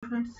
Friends,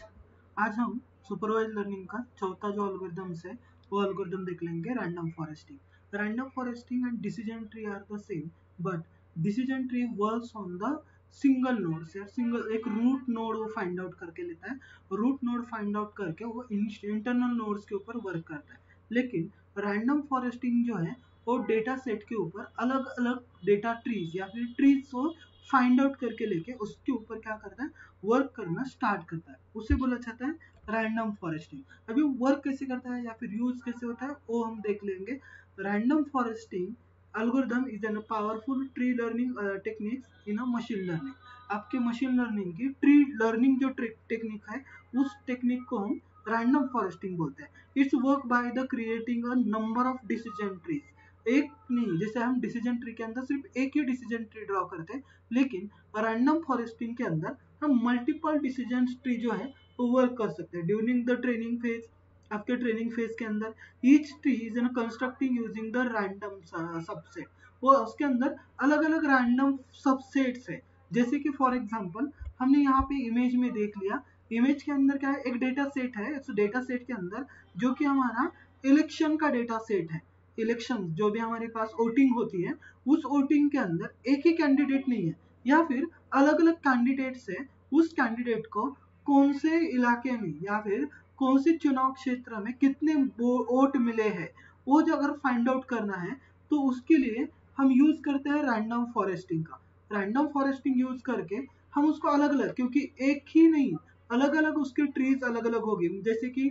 आज हम supervise learning का चौथा जो एल्गोरिदम्स है वो एल्गोरिदम देख लेंगे random foresting. Random foresting and decision tree are the same, but decision tree works on the single nodes या सिंगल एक रूट नोड वो फाइंड आउट करके लेता है। रूट नोड फाइंड आउट करके वो इंटरनल नोड्स के ऊपर वर्क करता है। लेकिन रैंडम फॉरेस्टिंग जो है वो डेटा सेट के ऊपर अलग अलग डेटा ट्रीज या फिर ट्रीज को फाइंड आउट करके लेके उसके ऊपर क्या करता है, वर्क करना स्टार्ट करता है। उसे बोला जाता है रैंडम फॉरेस्टिंग। अभी वर्क कैसे करता है या फिर यूज कैसे होता है वो हम देख लेंगे। Random foresting algorithm is a powerful tree learning techniques in a machine learning। आपके मशीन लर्निंग की ट्री लर्निंग जो टेक्निक है उस टेक्निक को हम रैंडम फॉरेस्टिंग बोलते हैं। It's work by the creating a number of decision trees. एक नहीं, जैसे हम डिसीजन ट्री के अंदर सिर्फ एक ही डिसीजन ट्री ड्रॉ करते हैं, लेकिन रैंडम फॉरेस्टिंग के अंदर हम मल्टीपल डिसीजन ट्री जो है वो वर्क कर सकते हैं। ड्यूरिंग द ट्रेनिंग फेज, आपके ट्रेनिंग फेज के अंदर each tree is in constructing using the random subset. वो उसके अंदर अलग अलग रैंडम सबसेट्स है। जैसे कि फॉर एग्जांपल हमने यहाँ पे इमेज में देख लिया, इमेज के अंदर क्या है, एक डेटा सेट है। इस डेटा सेट के अंदर जो कि हमारा इलेक्शन का डेटा सेट है, इलेक्शन जो भी हमारे पास वोटिंग होती है, उस वोटिंग के अंदर एक ही कैंडिडेट नहीं है या फिर अलग अलग कैंडिडेट्स है। उस कैंडिडेट को कौन से इलाके में या फिर कौन से चुनाव क्षेत्र में कितने वोट मिले हैं, वो जो अगर फाइंड आउट करना है तो उसके लिए हम यूज करते हैं रैंडम फॉरेस्टिंग का। रैंडम फॉरेस्टिंग यूज करके हम उसको अलग अलग, क्योंकि एक ही नहीं, अलग अलग उसके ट्रीज अलग अलग होगी। जैसे कि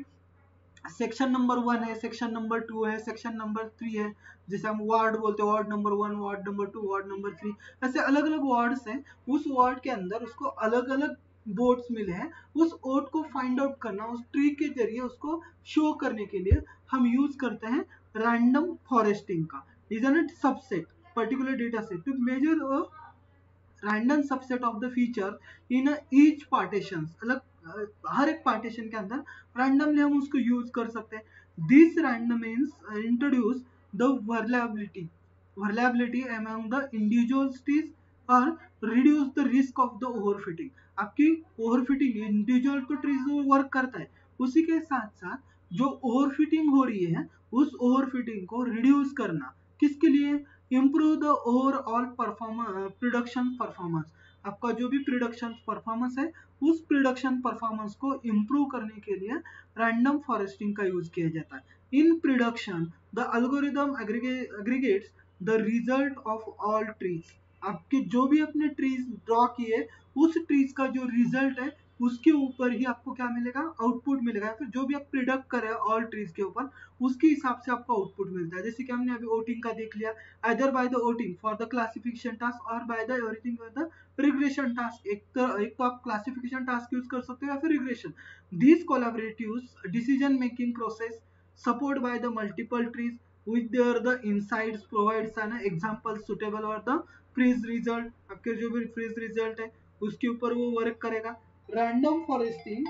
सेक्शन नंबर 1 है, सेक्शन नंबर 2 है, सेक्शन नंबर 3 है। जैसे हम वार्ड बोलते हैं, ward number 1, ward number 2, ward number 3, ऐसे अलग अलग वार्ड्स हैं। उस वार्ड के अंदर उसको अलग अलग वोट्स मिले हैं। उस वोट को फाइंड आउट करना, उस ट्री के जरिए उसको शो करने के लिए हम यूज करते हैं रैंडम फॉरेस्टिंग का। Is an subset particular data set to measure random subset of the feature in each partition. अलग हर एक पार्टीशन के अंदर रैंडमली हम उसको यूज कर सकते हैं। This random means introduce the variability among the individualities और reduce the risk of the overfitting. आपकी ओवरफिटिंग इंडिविजुअल तो ट्रीज वर्क करता है, उसी के साथ साथ जो ओवरफिटिंग हो रही है उस ओवरफिटिंग को रिड्यूस करना, किसके लिए, improve the overall performance, production performance. आपका जो भी प्रोडक्शन परफॉर्मेंस है उस प्रोडक्शन परफॉर्मेंस को इम्प्रूव करने के लिए रैंडम फॉरेस्टिंग का यूज किया जाता है। In production the algorithm aggregates the result of all trees. आपके जो भी अपने ट्रीज ड्रॉ किए उस ट्रीज का जो रिजल्ट है उसके ऊपर ही आपको क्या मिलेगा, आउटपुट मिलेगा। या फिर जो भी आप प्रोडक्ट करे ऑल ट्रीज के ऊपर उसके हिसाब से आपको आउटपुट मिलता है। जैसे कि हमने अभी वोटिंग का देख लिया, either by the voting for the classification task or by the everything with the regression task। एक तो आप क्लासिफिकेशन टास्क यूज कर सकते हो या फिर regression. these collaborative decision making process support by the multiple trees with their the insights provides an example suitable or the freeze result। आपके जो भी फ्रीज रिजल्ट है उसके ऊपर वो वर्क करेगा। Random foresting,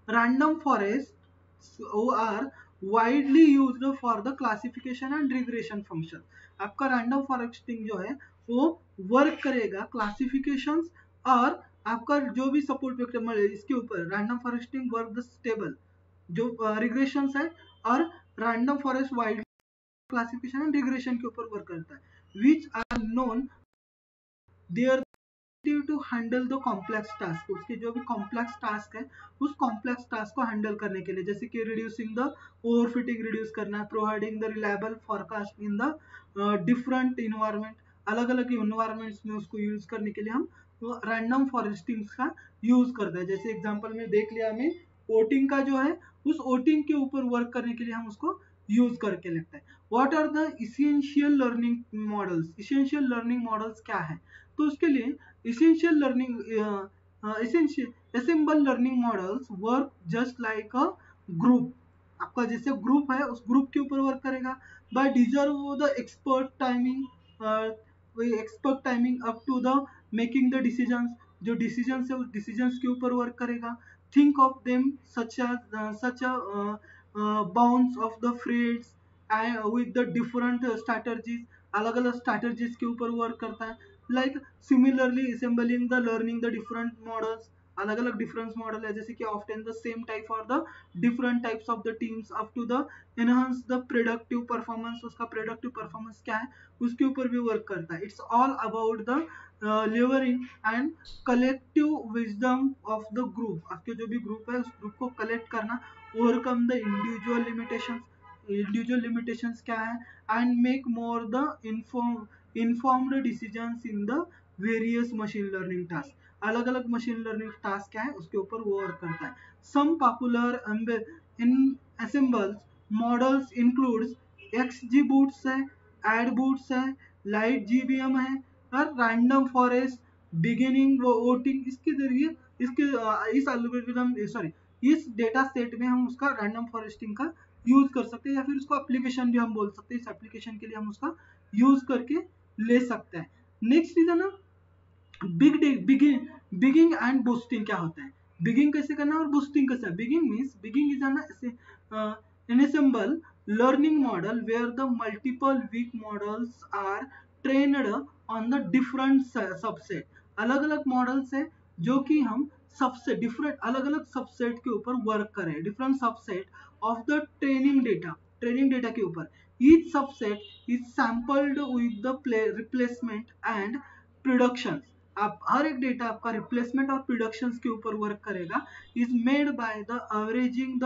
random forests are widely used for the classification and regression function। आपका random foresting जो है वो वर्क करेगा क्लासिफिकेशन और आपका जो भी सपोर्ट वेक्टर इसके ऊपर। Random foresting work the stable जो रिग्रेशन है, और random forest wide classification and regression के ऊपर वर्क करता है। Which are known there to handle the complex task. उसके जो भी कॉम्प्लेक्स टास्क है उस कॉम्प्लेक्स टास्क को हैंडल करने के लिए, जैसे कि रिड्यूसिंग द ओवरफिटिंग, रिड्यूस करना है, providing the reliable forecast in the different environment, अलग अलग इन्वायरमेंट्स में उसको यूज करने के लिए हम रैंडम फॉरेस्टिंग का यूज करते हैं। जैसे एग्जांपल में देख लिया हमें वोटिंग का जो है, उस वोटिंग के ऊपर वर्क करने के लिए हम उसको यूज करके लगता है। What are the essential learning models. Essential learning models क्या है, तो उसके लिए essential learning essential assemble learning models work just like a group। आपका जैसे ग्रुप है उस ग्रुप के ऊपर वर्क करेगा। By deserve the expert timing up to the making the decisions. जो डिसीजंस है उस डिसीजंस के ऊपर वर्क करेगा। Think of them such bounds of the friends with the different strategies, अलग अलग स्ट्रैटेजीज के ऊपर वर्क करता है। Like similarly assembling the learning the different models अलग अलग डिफरेंस मॉडल है, जैसे कि ऑफ्टन द सेम टाइप और the different types of the teams up to the enhance the productive performance. उसका प्रोडक्टिव परफॉर्मेंस क्या है उसके ऊपर भी वर्क करता है। It's all about the leveraging and collective wisdom of the group. आपके जो भी ग्रुप है उस ग्रुप को कलेक्ट करना, ओवरकम द इंडिविजुअल लिमिटेशंस क्या है, and make more the informed decisions in the various machine learning task. अलग अलग मशीन लर्निंग टास्क क्या है उसके ऊपर वो वर्क करता है। Some popular in assembles models includes XGBoots है, एडबूट्स है, लाइट GBM है और रैंडम फॉरेस्ट बिगिनिंग वोटिंग। इसके जरिए इस एल्गोरिथम सॉरी इस डेटा सेट में हम उसका रैंडम फॉरेस्टिंग का यूज कर सकते हैं, या फिर उसको एप्लीकेशन भी हम बोल सकते हैं। इस एप्लीकेशन के लिए हम उसका यूज करके ले सकते हैं। नेक्स्ट इज है ना बिगिंग एंड बूस्टिंग। क्या होता है बिगिंग कैसे करना है और बूस्टिंग कैसे है। बिगिंग is an ensemble learning model where the multiple weak models are trained on the different subset। अलग अलग मॉडल्स है जो कि हम सबसे डिफरेंट अलग अलग सबसेट के ऊपर वर्क करें, different subset of the training data के ऊपर। Each subset is sampled with the replacement and production. आप हर एक डेटा आपका रिप्लेसमेंट और प्रोडक्शन के ऊपर वर्क करेगा। Is made by the averaging the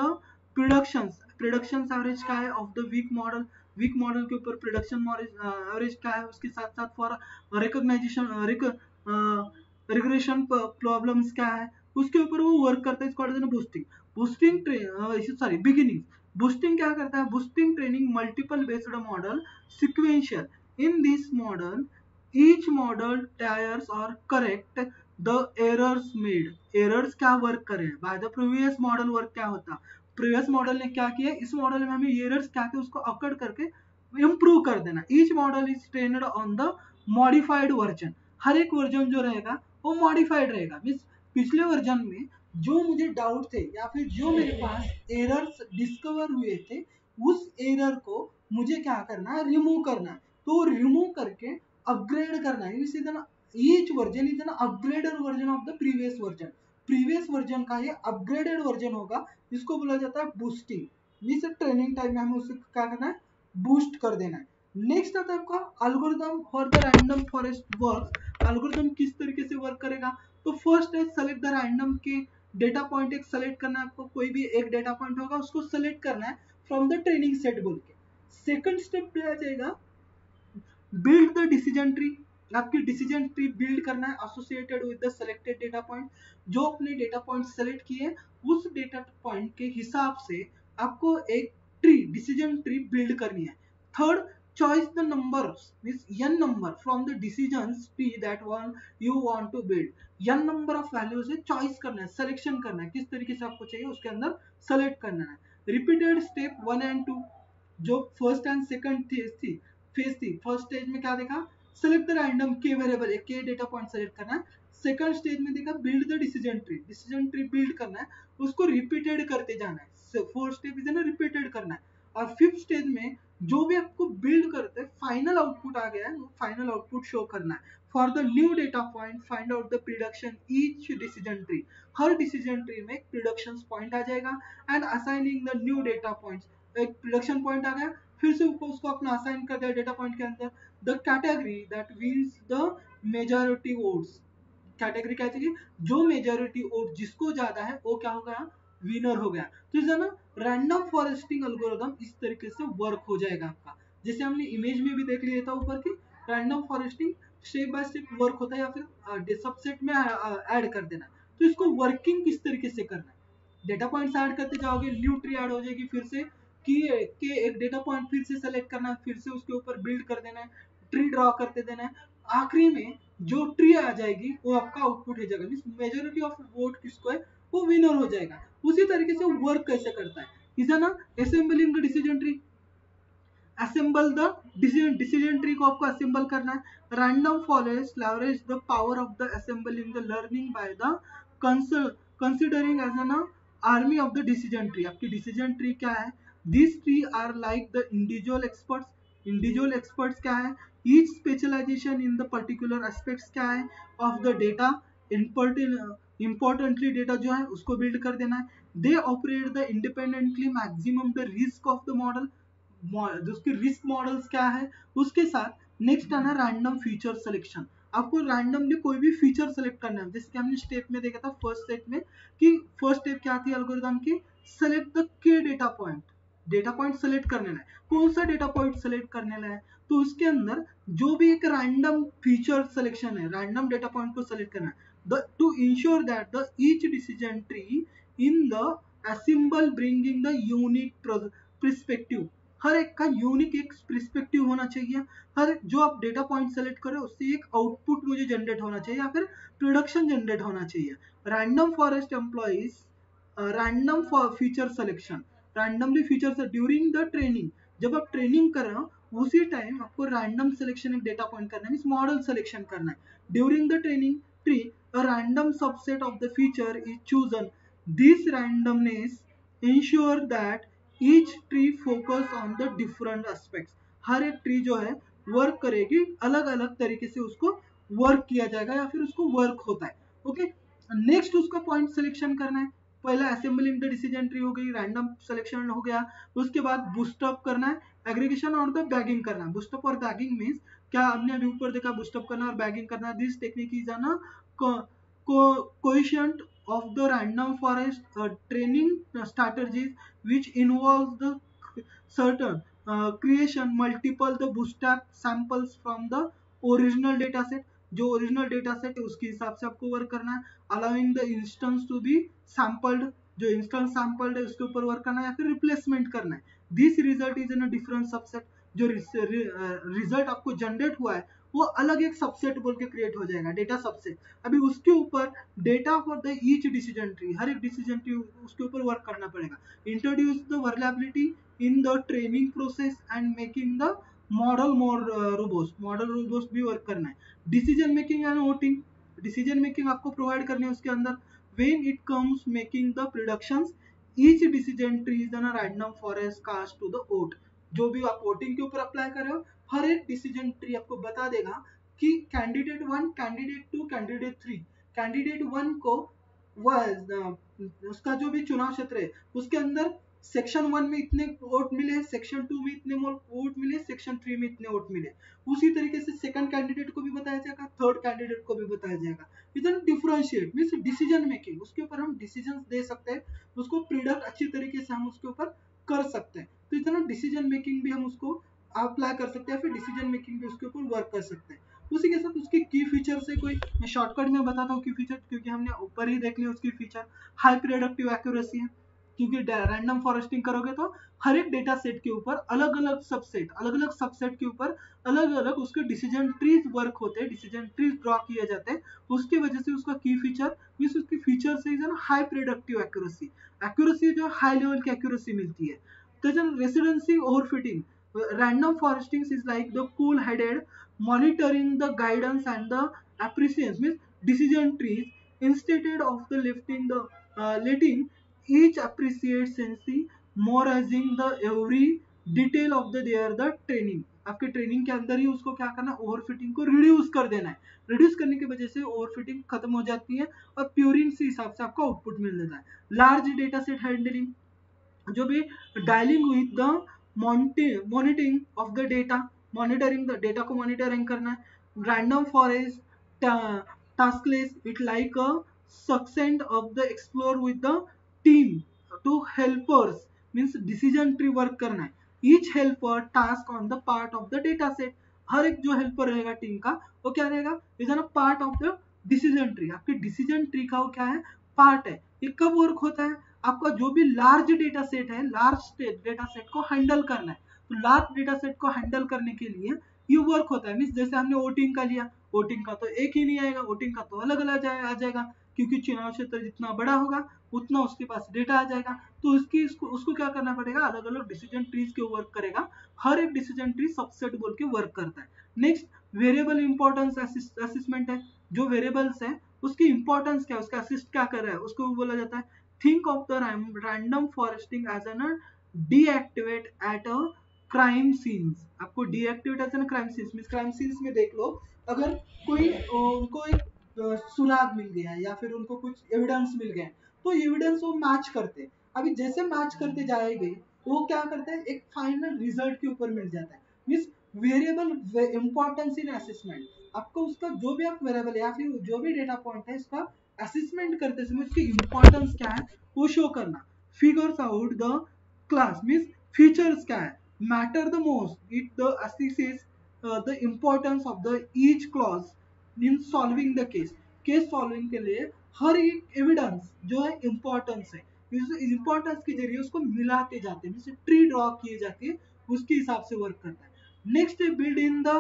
production average क्या है ऑफ द वीक मॉडल के ऊपर प्रोडक्शन एवरेज क्या है, उसके साथ साथ फॉर रिग्रेशन प्रॉब्लम्स क्या है उसके ऊपर वो वर्क करता है। इसको बूस्टिंग बिगिनिंग। बूस्टिंग क्या करता है, boosting training multiple based model sequential. In this model each model tires or correct the errors made। errors क्या वर्क करे by the previous model work क्या होता, previous मॉडल ने क्या किया, इस मॉडल में हमें errors क्या थे उसको अकड़ करके improve कर देना। each model is trained on the modified version। हर एक वर्जन जो रहेगा वो मॉडिफाइड रहेगा। मीन्स पिछले वर्जन में जो मुझे डाउट थे या फिर जो मेरे पास एरर्स डिस्कवर हुए थे उस एरर को मुझे क्या करना है, रिमूव करना है। तो रिमूव करके अपग्रेड करना है। इसी तरह each version is an upgraded version of the previous version का ये अपग्रेडेड वर्जन होगा, इसको बोला जाता है बूस्टिंग। मींस ट्रेनिंग टाइम में हमें उसे क्या करना है, बूस्ट कर देना है। नेक्स्ट आता है आपका algorithm for the random forest work. Algorithm किस तरीके से वर्क करेगा, तो फर्स्ट है सेलेक्ट द रैंडम के डेटा पॉइंट एक सेलेक्ट करना है आपको, कोई भी एक डेटा पॉइंट होगा उसको सेलेक्ट करना है फ्रॉम द ट्रेनिंग सेट बोल के। सेकंड स्टेप पे आ जाएगा बिल्ड द डिसीजन ट्री। आपकी डिसीजन ट्री बिल्ड करना है associated with the selected data point. जो अपने डेटा पॉइंट सेलेक्ट किए उस डेटा पॉइंट के हिसाब से आपको एक डिसीजन ट्री बिल्ड करनी है। Third choice the number means n number from the decisions tree that one you want to build. n number of values है, चॉइस करना है, सिलेक्शन करना है, किस तरीके से आपको चाहिए उसके अंदर सेलेक्ट करना है। रिपीटेड स्टेप 1 एंड 2 जो फर्स्ट एंड सेकंड फेज थी। फर्स्ट स्टेज में क्या देखा, सेलेक्ट द रैंडम के वेरिएबल, एक के डेटा पॉइंट सेलेक्ट करना है। सेकंड स्टेज में देखा build the decision tree build करना है, उसको रिपीटेड करते जाना है। फोर्थ स्टेप इज ना रिपीटेड करना है। और फिफ्थ स्टेज में जो भी आपको बिल्ड करते फाइनल आउटपुट आ गया है वो फाइनल आउटपुट शो करना है। For the new data point find out the prediction each decision tree. Her decision tree में एक प्रिडिक्शन पॉइंट आ जाएगा and assigning the new data points. एक प्रिडिक्शन पॉइंट आ गया फिर से उसको अपना असाइन कर दिया डेटा पॉइंट के अंदर। The category that wins the majority votes. Category क्या चाहिए, जो मेजॉरिटी वोट जिसको ज्यादा है वो क्या हो गया, विनर हो गया। तो इसे ना रैंडम फॉरेस्टिंग एल्गोरिथम इस तरीके से वर्क हो जाएगा आपका। जैसे हमने इमेज में भी देख लिया था ऊपर की random foresting step by step work होता है, या फिर सबसेट में ऐड कर देना। तो इसको वर्किंग किस तरीके से करना है, डेटा पॉइंट्स ऐड करते जाओगे, न्यू ट्री ऐड हो जाएगी, फिर से कि एक डेटा पॉइंट फिर से सेलेक्ट करना है, फिर से उसके ऊपर बिल्ड कर देना है, ट्री ड्रॉ करते देना है। आखिरी में जो ट्री आ जाएगी वो आपका आउटपुट हो जाएगा। मींस मेजॉरिटी ऑफ वोट किसको है वो विनर हो जाएगा। उसी तरीके से वर्क कैसे करता है, इज ना assembling the decision tree. Assemble the decision tree को आपको असेंबल करना है। Random forest leverage the power of the assembling the learning by the considering as an army of the decision tree. आपकी decision tree क्या है, this tree are like the individual experts क्या है, each specialisation in the particular aspects क्या है of the data importantly data जो है उसको बिल्ड कर देना है. They operate the independently maximum the risk of the model, उसके रिस्क मॉडल्स क्या है उसके साथ. नेक्स्ट आना रैंडम फीचर सिलेक्शन. आपको रैंडमली कोई भी फीचर सेलेक्ट करना है, जैसे कि हमने स्टेप में देखा था फर्स्ट स्टेप में कि फर्स्ट स्टेप क्या थी एल्गोरिथम की, सेलेक्ट द के data point. Data point select करने है, कौन सा डेटा पॉइंट सेलेक्ट करने है, तो उसके अंदर जो भी एक रैंडम फीचर सिलेक्शन है, रैंडम डेटा पॉइंट को सेलेक्ट करना है to ensure that the each decision tree in the ensemble bringing the unique perspective. हर एक का यूनिक एक पर्सपेक्टिव होना चाहिए. हर जो आप डेटा पॉइंट सेलेक्ट करें उससे एक आउटपुट मुझे जनरेट होना चाहिए या फिर प्रोडक्शन जनरेट होना चाहिए. Random forest employees random feature selection, randomly feature during the training. जब आप ट्रेनिंग कर रहे हो उसी टाइम आपको रैंडम सिलेक्शन एक डेटा पॉइंट करना है, मींस मॉडल सिलेक्शन करना है. During the training tree a random subset of the feature is chosen. This randomness ensure that each tree focus on the different aspects. हर एक tree जो है work करेगी, अलग अलग तरीके से उसको वर्क किया जाएगा या फिर उसको वर्क होता है. ओके, नेक्स्ट उसका पॉइंट सिलेक्शन करना है. पहला असेंबलिंग द डिसीजन ट्री हो गई, रैंडम सिलेक्शन हो गया. उसके बाद बूस्टअप करना है, एग्रीगेशन और द बैगिंग करना है. बूस्टअप और बैगिंग मींस क्या, हमने अभी ऊपर देखा बूस्टअप करना और बैगिंग करना. दिस टेक्निक इज ना coefficient of the random forest training strategies which involves the certain creation multiple the bootstrap samples from the original data set. जो ओरिजिनल डेटा सेट है उसके हिसाब से आपको वर्क करना है. Allowing the instance to be sampled, जो instance sampled है उसके ऊपर वर्क करना है या फिर रिप्लेसमेंट करना है. This result is in a different subset. जो रिजल्ट आपको जनरेट हुआ है वो अलग एक सबसेट बोल के क्रिएट हो जाएगा, डेटा सबसेट. अभी उसके ऊपर data for the each decision tree, हर एक डिसीजन ट्री उसके ऊपर वर्क करना पड़ेगा. Introduce the variability in the training process and making the model more robust. Model robust भी वर्क करना है. Decision making and voting, decision making आपको प्रोवाइड करनी है उसके अंदर. When it comes making the productions each decision tree is an random forest cast to the vote. जो भी आप वोटिंग के ऊपर अप्लाई कर रहे हो हर एक डिसीजन ट्री आपको बता देगा कि कैंडिडेट 1, कैंडिडेट 2, कैंडिडेट 3. कैंडिडेट 1 को उसका जो भी चुनाव क्षेत्र है उसके अंदर सेक्शन 1 में इतने वोट मिले, सेक्शन 2 में इतने वोट मिले, सेक्शन 3 में इतने वोट मिले. उसी तरीके से सेकंड कैंडिडेट को भी बताया जाएगा, थर्ड कैंडिडेट को भी बताया जाएगा. इतना डिफरेंशिएट मींस डिसीजन मेकिंग, उसके ऊपर हम डिसीजंस दे सकते हैं, उसको प्रिडिक्ट अच्छी तरीके से हम उसके ऊपर कर सकते हैं. तो इतना डिसीजन मेकिंग भी हम उसको अप्लाई कर सकते हैं, फिर डिसीजन मेकिंग भी उसके ऊपर वर्क कर सकते हैं. उसी के साथ उसके की फीचर से कोई मैं शॉर्टकट में बताता हूँ की फीचर, क्योंकि हमने ऊपर ही देख लिया उसकी फीचर. हाई प्रोडक्टिव एक्यूरेसी है, क्योंकि रैंडम फॉरेस्टिंग करोगे तो हर एक डेटा सेट के ऊपर अलग अलग सबसेट के ऊपर अलग अलग उसके डिसीजन ट्रीज वर्क होते हैं, डिसीजन ट्रीज ड्रॉ किए जाते हैं. उसकी वजह से उसका की फीचर मींस उसकी फीचर से हाई प्रोडक्टिव एक्यूरेसी, एक्यूरेसी जो हाई लेवल की एक्यूरेसी मिलती है. त्याच्यानंतर residency ओव्हरफिटिंग. Random foresting is like the cool-headed monitoring the guidance and the appreciation means decision trees instead of the letting each appreciate sense memorizing the every detail of the training. आपके training के अंदर ही उसको क्या करना है, overfitting को reduce कर देना है. रिड्यूस करने की वजह से ओवरफिटिंग खत्म हो जाती है और प्योरिंग से हिसाब से आपको आउटपुट मिल जाता है. लार्ज डेटा सेट हैंडलिंग, जो भी dealing with the monitoring of the data, monitoring the data को मॉनिटरिंग करना है. Random forest taskless it like a succinct of the explore with the team to helpers means decision tree work करना है. Each helper task on the part of the data set. हर एक जो helper रहेगा team का वो क्या रहेगा, is an part of the decision tree. आपके डिसीजन ट्री का वो क्या है, पार्ट है. ये कब वर्क होता है, आपका जो भी लार्ज डेटा सेट है, लार्ज डेटा सेट को हैंडल करना है. तो लार्ज डेटा सेट को हैंडल करने के लिए ये वर्क होता है. मींस जैसे हमने वोटिंग का लिया, वोटिंग का तो एक ही नहीं आएगा, वोटिंग का तो अलग अलग आ जाएगा, क्योंकि चुनाव क्षेत्र जितना बड़ा होगा उतना उसके पास डेटा आ जाएगा. तो उसको क्या करना पड़ेगा, अलग अलग डिसीजन ट्रीज के वर्क करेगा. हर एक डिसीजन ट्री सबसेट बोल के वर्क करता है. नेक्स्ट वेरिएबल इंपॉर्टेंस असेसमेंट है. जो वेरिएबल्स है उसकी इंपॉर्टेंस क्या है, उसका असिस्ट क्या कर रहा है, उसको बोला जाता है think of the random foresting as an deactivate at a crime scenes. आपको deactivate as a crime scenes means crime scenes में देख लो, अगर कोई उनको एक सुराग मिल गया या फिर उनको कुछ एविडेंस मिल गए, तो एविडेंस वो मैच करते हैं। अभी जैसे मैच करते जाएंगे वो क्या करता है, एक फाइनल रिजल्ट के ऊपर मिल जाता है। Means variable importance in assessment, आपको उसका जो भी आप वेरिएबल या फिर जो भी डेटा पॉइंट है इसका असेसमेंट करते समय उसकी इंपॉर्टेंस क्या है वो शो करना। Figures out the class means features क्या है, matter the most it the assesses the importance of the each clause in solving the case. Case solving के लिए हर एक एविडेंस जो है इम्पोर्टेंस है, इम्पोर्टेंस के जरिए उसको मिलाते जाते हैं, जैसे ट्री ड्रॉ किए जाते हैं उसके हिसाब से वर्क करता है। Next build in the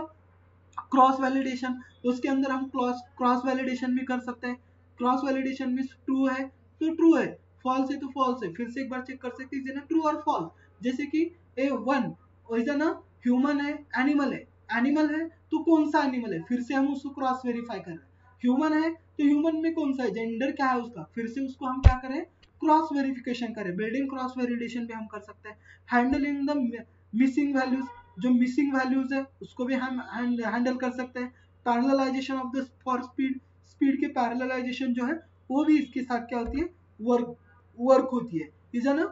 cross validation, उसके अंदर हम क्रॉस वैलिडेशन भी कर सकते हैं। क्रॉस वैलिडेशन में ट्रू है तो ट्रू है, फॉल्स है तो फॉल्स है, फिर से एक बार चेक कर सकते हैं ट्रू और फॉल्स। जैसे कि ए वन वैसा ना, ह्यूमन है एनिमल है, एनिमल है तो कौन सा एनिमल है, फिर से हम उसको क्रॉस वेरीफाई कर रहे हैं। ह्यूमन है तो ह्यूमन में कौन सा है, जेंडर क्या है उसका, फिर से उसको हम क्या करें, क्रॉस वेरिफिकेशन करें। बिल्डिंग क्रॉस वेरिडेशन भी हम कर सकते हैं। हैंडलिंग द मिसिंग वैल्यूज, जो मिसिंग वैल्यूज है उसको भी हम हैंडल कर सकते हैं। Parallelization of the for speed, speed के पैरेललाइजेशन जो है वो भी इसके साथ क्या होती है, वर्क होती है। इज ना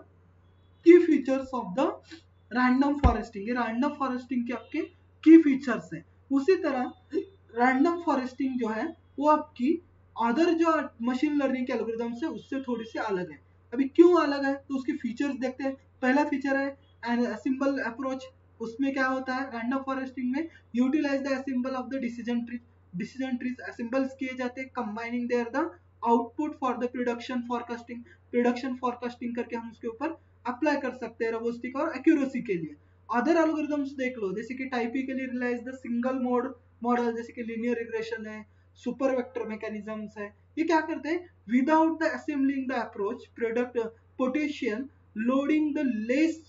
की features of the random foresting, ये रैंडम फॉरेस्टिंग के आपके की फीचर्स हैं। उसी तरह रैंडम फॉरेस्टिंग जो है वो आपकी अदर जो मशीन लर्निंग के एल्गोरिथम से उससे थोड़ी सी अलग है। अभी क्यों अलग है तो उसके फीचर्स देखते हैं। पहला फीचर है सिंपल अप्रोच, उसमें क्या होता है रैंडम फॉरेस्टिंग में utilise the symbol of the decision tree, decision trees assembles किए जाते हैं combining their the output for the production forecasting, production forecasting करके हम उसके ऊपर अप्लाई कर सकते हैं रोबोस्टिक और एक्यूरेसी के लिए। अदर एल्गोरिथम्स देख लो, जैसे कि टाइपी के लिए relies the single mode model, जैसे कि लीनियर रिग्रेशन है, सुपर वेक्टर मैकेनिज्म्स है। ये क्या करते हैं, without the assembling the approach product potential loading the less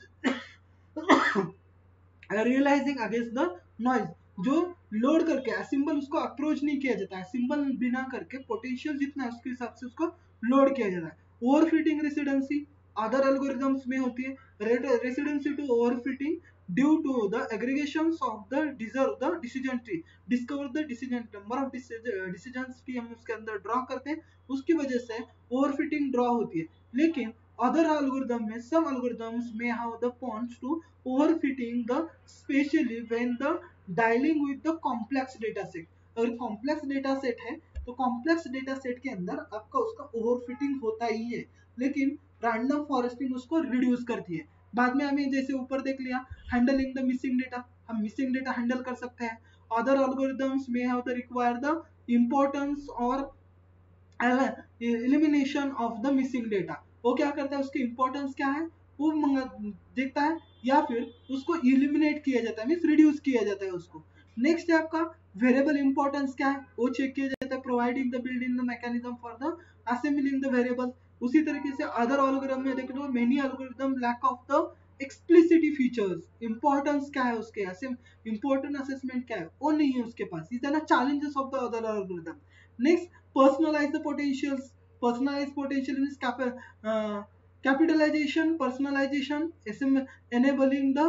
realising against the noise, जो लोड करके असेंबल उसको अप्रोच नहीं किया जाता है, असेंबल बिना करके पोटेंशियल जितना है उसके हिसाब से उसको लोड किया जाता है। ओवरफिटिंग रेसिडेंसी अदर एल्गोरिथम्स में होती है, resistance to overfitting due to the aggregations of the decision tree, discover the decision number of decisions की हम उसके अंदर ड्रॉ करते हैं, उसकी वजह से ओवरफिटिंग ड्रॉ होती है। लेकिन other algorithm में some algorithms may have the points to overfitting the especially when the dealing with the complex data set। अगर complex data set है तो complex data set के अंदर आपका उसका overfitting होता ही है, लेकिन random foresting उसको reduce करती है। बाद में हमें जैसे ऊपर देख लिया handling the missing data, हम missing data handle कर सकते हैं। other algorithms may have the require the importance or elimination of the missing data, वो क्या करता है उसकी इंपॉर्टेंस क्या है वो देखता है या फिर उसको इलिमिनेट किया जाता है, मीन्स रिड्यूस किया जाता है उसको। नेक्स्ट है आपका वेरिएबल इंपॉर्टेंस क्या है वो चेक किया जाता है, providing the build in the mechanism for the assembling the variable. उसी तरीके से अदर एल्गोरिथम में देख लो many algorithm lack of the explicit features, importance क्या है उसके इंपॉर्टेंट असेसमेंट क्या है वो नहीं है उसके पास, इज ना challenges of the other algorithm. Next, personalize the potentials. Personalized potential means capitalization, personalization, enabling the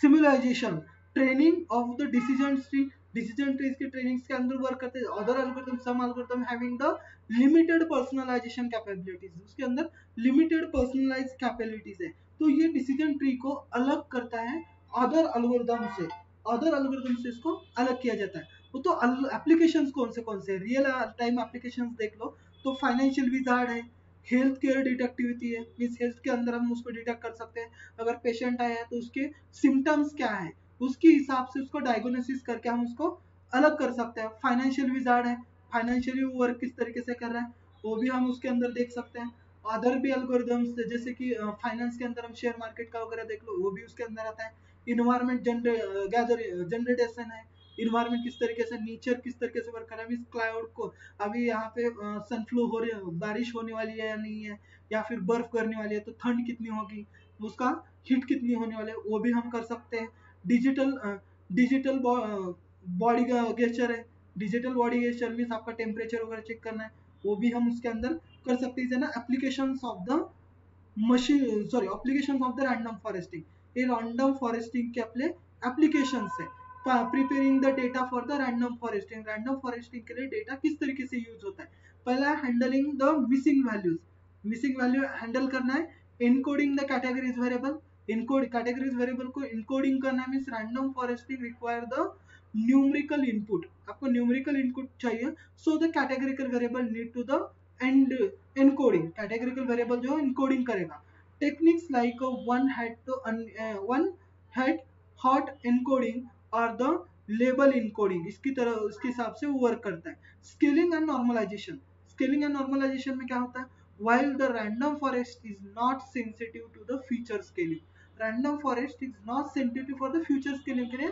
simulation, training of the decision tree, decision trees के ट्रेनिंग्स के अंदर वर्क करते हैं। Other algorithm some algorithm having the limited personalization capabilities, उसके अंदर limited personalise capabilities है, तो ये डिसीजन ट्री को अलग करता है अदर एल्गोरिथम से, अदर एल्गोरिथम से इसको अलग किया जाता है। वो तो एप्लीकेशंस कौन से रियल टाइम एप्लीकेशंस देख लो तो फाइनेंशियल विजार्ड है, हेल्थ केयर डिटेक्टिविटी है, मीन्स हेल्थ के अंदर हम उसको डिटेक्ट कर सकते हैं। अगर पेशेंट आया है तो उसके सिम्टम्स क्या है उसके हिसाब से उसको डायग्नोसिस करके हम उसको अलग कर सकते हैं। फाइनेंशियल विजार्ड है, फाइनेंशियली वर्क किस तरीके से कर रहा है वो भी हम उसके अंदर देख सकते हैं। अदर भी एल्गोरिथम्स जैसे कि फाइनेंस के अंदर हम शेयर मार्केट का वगैरह देख लो वो भी उसके अंदर आता है। इन्वायरमेंट जनरेशन है, इन्वायरमेंट किस तरीके से, नेचर किस तरीके से वर्क कर रहा है, क्लाउड को अभी यहाँ पे सनफ्लो हो रही है, बारिश होने वाली है या नहीं है, या फिर बर्फ गिरने वाली है तो ठंड कितनी होगी, उसका हीट कितनी होने वाले है वो भी हम कर सकते हैं। डिजिटल बॉडी का गेस्चर है, डिजिटल बॉडी गेस्चर मीन्स आपका टेम्परेचर वगैरह चेक करना है वो भी हम उसके अंदर कर सकते हैं ना। Applications of the machine applications of the random foresting, ये रैंडम फॉरेस्टिंग के अपने एप्लीकेशंस है। Preparing the data for the random foresting. Random foresting के लिए डेटा किस तरीके से यूज होता है? पहला handling the missing values, missing value handle करना है। Encoding the categories variable, encode categories variable को इनकोडिंग करना है। Means random foresting require the numerical input, आपको न्यूमेरिकल इनपुट चाहिए, so the categorical variable need to the and encoding, categorical variable जो encoding करेगा। Techniques like one head hot encoding और the label encoding, इसकी तरह उसके हिसाब से वो वर्क करता है। Scaling and normalisation, scaling and normalisation में क्या होता है? while the random forest is not sensitive to the feature scaling, random forest is not sensitive for the feature scaling के लिए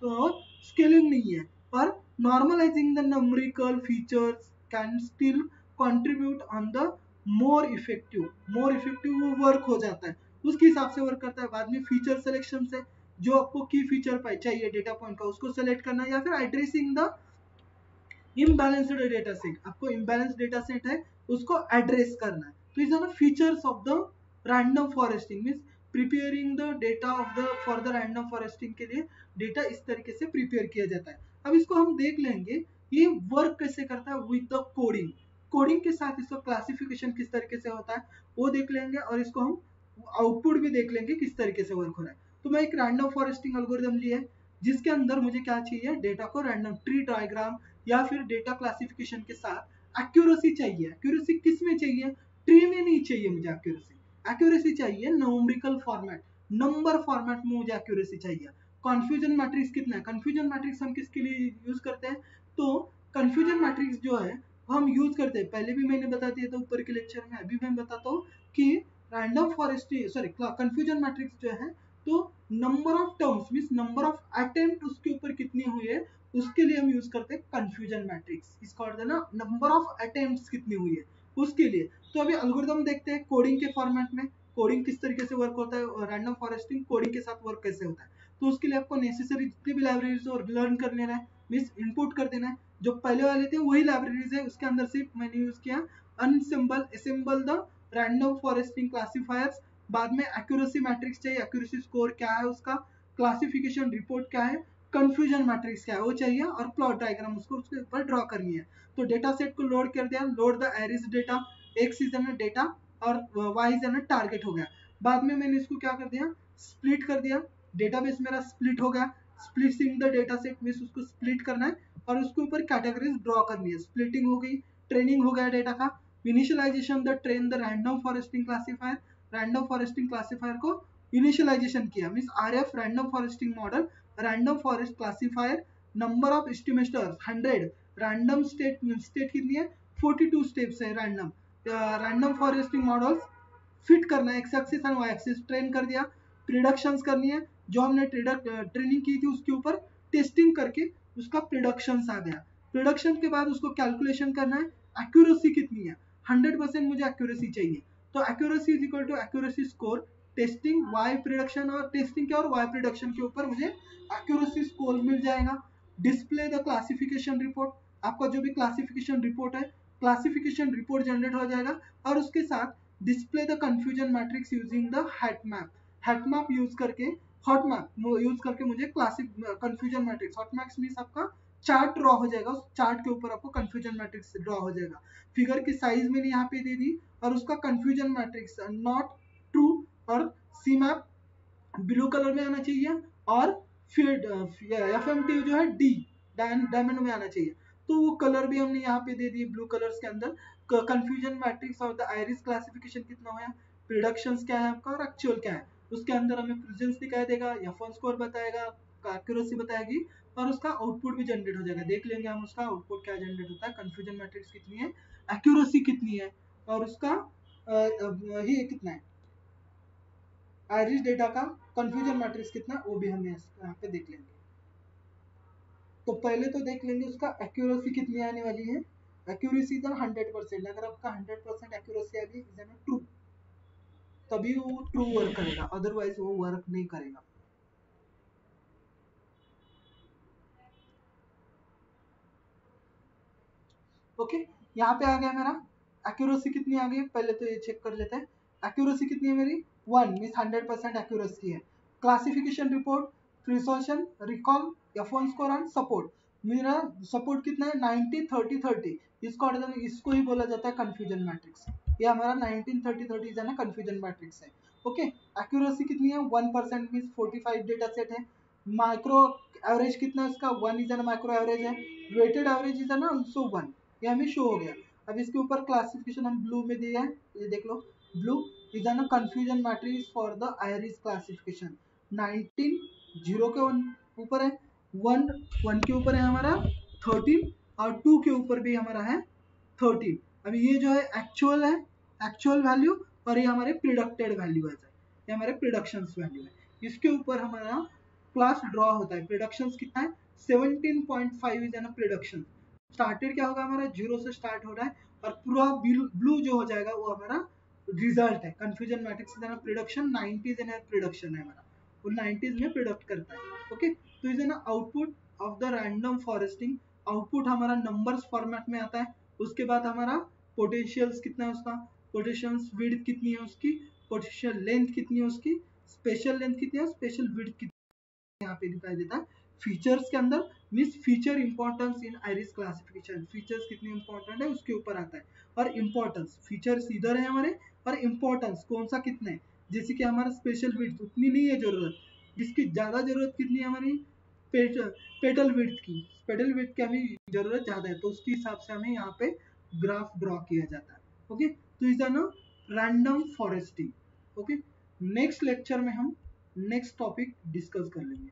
तो scaling नहीं है, पर normalizing the numerical features can still contribute on the more effective वो work हो जाता है, उसके हिसाब से वर्क करता है। बाद में फीचर सिलेक्शन से जो आपको की फीचर चाहिए डेटा पॉइंट का उसको सेलेक्ट करना है, या फिर addressing the imbalanced data set, आपको इम्बैलेंस डेटा सेट है उसको एड्रेस करना है। तो is the features of the random foresting, means preparing the data of the for the random foresting के लिए डेटा इस तरीके से प्रिपेयर किया जाता है। अब इसको हम देख लेंगे ये वर्क कैसे करता है विद द कोडिंग, कोडिंग के साथ इसका क्लासिफिकेशन किस तरीके से होता है वो देख लेंगे, और इसको हम आउटपुट भी देख लेंगे किस तरीके से वर्क हो रहा है। तो मैं एक रैंडम फॉरेस्टिंग एल्गोरिथम लिया है जिसके अंदर मुझे क्या चाहिए, डेटा को रैंडम ट्री डायग्राम या फिर डेटा क्लासिफिकेशन के साथ एक्यूरेसी चाहिए। एक्यूरेसी किस में चाहिए? ट्री में नहीं चाहिए मुझे एक्यूरेसी, एक्यूरेसी चाहिए न्यूमेरिकल फॉर्मेट, नंबर फॉर्मेट में मुझे एक्यूरेसी चाहिए। कंफ्यूजन मैट्रिक्स कितना है? कंफ्यूजन मैट्रिक्स हम किसके लिए यूज करते हैं? तो कंफ्यूजन मैट्रिक्स जो है हम यूज करते हैं, पहले भी मैंने बता दिया था ऊपर के लेक्चर में, अभी मैं बताता हूँ कि random foresting sorry confusion matrix जो है तो number of terms means number of attempt उसके ऊपर कितनी हुई है उसके लिए हम यूज करते हैं कंफ्यूजन मैट्रिक्स। इसका अर्थ है ना नंबर ऑफ अटेम्प्ट्स कितनी हुई है उसके लिए। तो अभी एल्गोरिथम देखते हैं कोडिंग के फॉर्मेट में, कोडिंग किस तरीके से वर्क होता है और रैंडम फॉरेस्टिंग कोडिंग के साथ वर्क कैसे होता है। तो उसके लिए आपको नेसेसरी जितनी भी लाइब्रेरीज और लर्न कर लेना है, मींस इनपुट कर देना है। जो पहले वाले थे वही लाइब्रेरीज है, उसके अंदर सिर्फ मैंने यूज किया assemble the random foresting classifiers. बाद में एक्यूरेसी मैट्रिक्स चाहिए, एक्यूरेसी स्कोर क्या है उसका, क्लासिफिकेशन रिपोर्ट क्या है, कंफ्यूजन मैट्रिक्स क्या है वो चाहिए, और प्लॉट डायग्राम उसको उसके ऊपर ड्रॉ करनी है। तो डेटा सेट को लोड कर दिया, load the एरिज data, x is an data और वाई इज एन टारगेट हो गया। बाद में मैंने इसको क्या कर दिया, स्प्लिट कर दिया, डेटाबेस मेरा स्प्लिट हो गया। Splitting the data set means उसको स्प्लिट करना है और उसके ऊपर कैटेगरीज ड्रॉ करनी है। स्प्लिटिंग हो गई, ट्रेनिंग हो गया डेटा का, initialisation the train the random foresting classifier, random foresting classifier को इनिशियलाइजेशन किया means RF random foresting model, random forest classifier, number of estimators 100, random state कितनी है 42 स्टेप्स है random. Random foresting models fit करना है, X axis and Y axis train कर दिया। Predictions करनी है, जो हमने ट्रेनिंग की थी उसके ऊपर टेस्टिंग करके उसका प्रिडिक्शंस आ गया। प्रिडिक्शन के बाद उसको कैलकुलेशन करना है, एक्यूरेसी कितनी है 100% मुझे एक्यूरेसी चाहिए। तो accuracy is equal to accuracy score testing Y prediction, और टेस्टिंग के और वाई प्रिडिक्शन के ऊपर मुझे एक्यूरेसी स्कोर मिल जाएगा। डिस्प्ले द क्लासिफिकेशन रिपोर्ट, आपका जो भी क्लासिफिकेशन रिपोर्ट है क्लासिफिकेशन रिपोर्ट जनरेट हो जाएगा, और उसके साथ display the confusion matrix using the heatmap use करके, हॉटमैप यूज करके मुझे classic confusion matrix, heatmaps means आपका चार्ट ड्रॉ हो जाएगा, उस चार्ट के ऊपर आपको कंफ्यूजन मैट्रिक्स ड्रॉ हो जाएगा। फिगर की साइज मैंने यहाँ पे दे दी और उसका कंफ्यूजन मैट्रिक्स नॉट ट्रू और सी मैप ब्लू कलर में आना चाहिए, और फिर एफएमटी जो है डी डायमंड में आना चाहिए। तो वो कलर भी हमने यहाँ पे दे दिए ब्लू कलर्स के अंदर। कंफ्यूजन मैट्रिक्स और द आयरिस क्लासिफिकेशन कितना हुआ, प्रिडिक्शंस क्या है आपका और एक्चुअल क्या है, उसके अंदर हमें प्रेजेंस दिखाई देगा, एफ1 स्कोर बताएगा, एक्यूरेसी बताएगी, और उसका आउटपुट भी जनरेट हो जाएगा। देख लेंगे हम उसका आउटपुट क्या जनरेट होता है, कंफ्यूजन मैट्रिक्स कितनी है, एक्यूरेसी कितनी है, और उसका ये कितना है आयरिस डेटा का कंफ्यूजन मैट्रिक्स कितना, वो भी हम यहाँ पे देख लेंगे। तो पहले तो देख लेंगे उसका एक्यूरेसी कितनी आने वाली है। एक्यूरेसी इज 100%, अगर आपका 100% एक्यूरेसी आ गई इज ट्रू, तभी वो ट्रू वर्क करेगा, अदरवाइज वो वर्क नहीं करेगा। ओके यहाँ पे आ गया मेरा एक्यूरेसी कितनी आ गई, पहले तो ये चेक कर लेते हैं। एक्यूरेसी कितनी है मेरी 1 मींस 100% एक्यूरेसी है। Classification report, precision, recall, F1 score and support. मेरा सपोर्ट कितना है 90 30 30, इसको ही बोला जाता है कंफ्यूजन मैट्रिक्स। ये हमारा 19 30 30 है ना कंफ्यूजन मैट्रिक्स है। ओके, एक्यूरेसी कितनी है 1% मींस 45 डेटा सेट है। माइक्रो एवरेज कितना है इसका 1 इज एन माइक्रो एवरेज है। Weighted average is an also 1, ये हमें शो हो गया। अब इसके ऊपर क्लासिफिकेशन हम ब्लू में दिया है, ये देख लो, blue is an confusion matrix for the iris classification. 19 0 के ऊपर है, 1 के ऊपर है हमारा 13 और 2 के ऊपर भी हमारा है 13। अभी ये जो है एक्चुअल है, एक्चुअल वैल्यू, और ये हमारे प्रिडिक्टेड वैल्यू है, ये हमारे प्रिडक्शंस वैल्यू है। इसके ऊपर हमारा क्लास ड्रॉ होता है। प्रिडक्शंस कितना है 17.5 इज एन प्रिडक्शन। स्टार्टेड क्या होगा हमारा 0 से स्टार्ट हो रहा है, और पूरा ब्लू जो हो जाएगा वो हमारा रिजल्ट है। Confusion matrix is an prediction, 90s in prediction है हमारा, वो 90s में प्रिडिक्ट करता है। ओके, तो is an output of the random foresting. Output हमारा नंबर्स फॉर्मेट में आता है। उसके बाद हमारा पोटेंशियल्स कितना है उसका, पोटेंशियल विड्थ कितनी है उसकी, पोटेंशियल लेंथ कितनी है उसकी, स्पेशल लेंथ कितनी है, स्पेशल विड्थ कितनी है, यहाँ पे दिखाई देता है। फीचर्स के अंदर means feature importance in iris classification, features कितनी इंपॉर्टेंट है उसके ऊपर आता है। और इंपॉर्टेंस फीचर्स इधर है हमारे, और इंपॉर्टेंस कौन सा कितना है, जैसे कि हमारा स्पेशल विड्थ उतनी नहीं है जरूरत, जिसकी ज्यादा जरूरत कितनी है हमारी पेटल विड्थ की, पेटल विड्थ की हमें जरूरत ज्यादा है, तो उसके हिसाब से हमें यहाँ पे ग्राफ ड्रॉ किया जाता है। ओके, तो इज ना random foresting. Okay, next lecture में हम नेक्स्ट टॉपिक डिस्कस कर लेंगे।